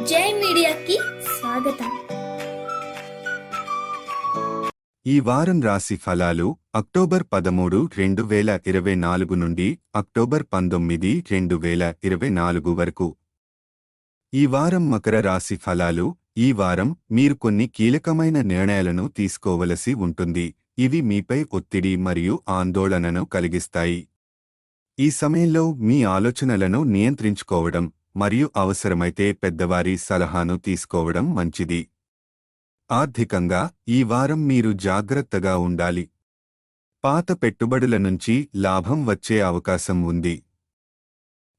జై మీడియాకి స్వాగతం. ఈ వారం రాశి ఫలాలు అక్టోబర్ 13, 2024 నుండి అక్టోబర్ 19, 2024 వరకు. ఈ వారం మకర రాశి ఫలాలు. ఈ వారం మీరు కొన్ని కీలకమైన నిర్ణయాలను తీసుకోవలసి ఉంటుంది. ఇవి మీపై ఒత్తిడి మరియు ఆందోళనను కలిగిస్తాయి. ఈ సమయంలో మీ ఆలోచనలను నియంత్రించుకోవడం మరియు అవసరమైతే పెద్దవారి సలహాను తీసుకోవడం మంచిది. ఆర్థికంగా ఈ వారం మీరు జాగ్రత్తగా ఉండాలి. పాత పెట్టుబడుల నుంచి లాభం వచ్చే అవకాశం ఉంది.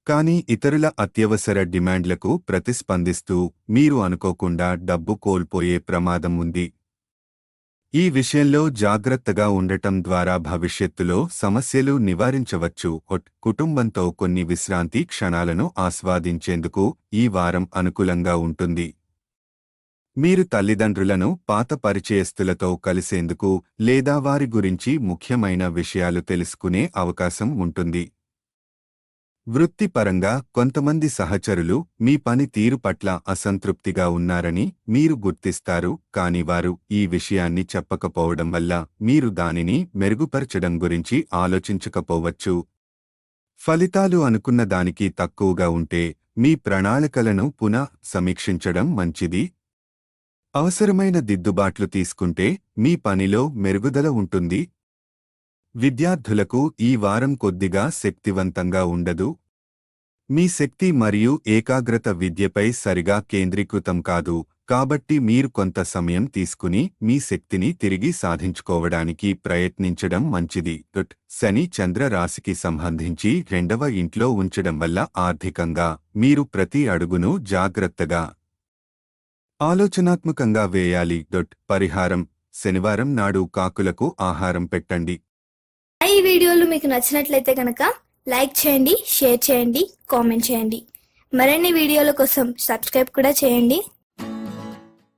కానీ ఇతరుల అత్యవసర డిమాండ్లకు ప్రతిస్పందిస్తూ మీరు అనుకోకుండా డబ్బు కోల్పోయే ప్రమాదం ఉంది. ఈ విషయంలో జాగ్రత్తగా ఉండటం ద్వారా భవిష్యత్తులో సమస్యలు నివారించవచ్చు. కుటుంబంతో కొన్ని విశ్రాంతి క్షణాలను ఆస్వాదించేందుకు ఈ వారం అనుకూలంగా ఉంటుంది. మీరు తల్లిదండ్రులను, పాత పరిచయస్తులతో కలిసేందుకు లేదా వారి గురించి ముఖ్యమైన విషయాలు తెలుసుకునే అవకాశం ఉంటుంది. వృత్తిపరంగా కొంతమంది సహచరులు మీ పని తీరు పట్ల అసంతృప్తిగా ఉన్నారని మీరు గుర్తిస్తారు, కాని వారు ఈ విషయాన్ని చెప్పకపోవడం వల్ల మీరు దానిని మెరుగుపరచడం గురించి ఆలోచించకపోవచ్చు. ఫలితాలు అనుకున్న దానికి తక్కువగా ఉంటే మీ ప్రణాళికలను పునః సమీక్షించడం మంచిది. అవసరమైన దిద్దుబాట్లు తీసుకుంటే మీ పనిలో మెరుగుదల ఉంటుంది. విద్యార్థులకు ఈ వారం కొద్దిగా శక్తివంతంగా ఉండదు. మీ శక్తి మరియు ఏకాగ్రత విద్యపై సరిగా కేంద్రీకృతం కాదు, కాబట్టి మీరు కొంత సమయం తీసుకుని మీ శక్తిని తిరిగి సాధించుకోవడానికి ప్రయత్నించడం మంచిది. శని చంద్ర రాశికి సంబంధించి 2వ ఇంట్లో ఉంచడం వల్ల ఆర్థికంగా మీరు ప్రతి అడుగును జాగ్రత్తగా ఆలోచనాత్మకంగా వేయాలి. పరిహారం: శనివారం నాడు కాకులకు ఆహారం పెట్టండి. ఈ వీడియోలు మీకు నచ్చినట్లయితే కనుక లైక్ చేయండి, షేర్ చేయండి, కామెంట్ చేయండి. మరిన్ని వీడియోల కోసం సబ్స్క్రైబ్ కూడా చేయండి.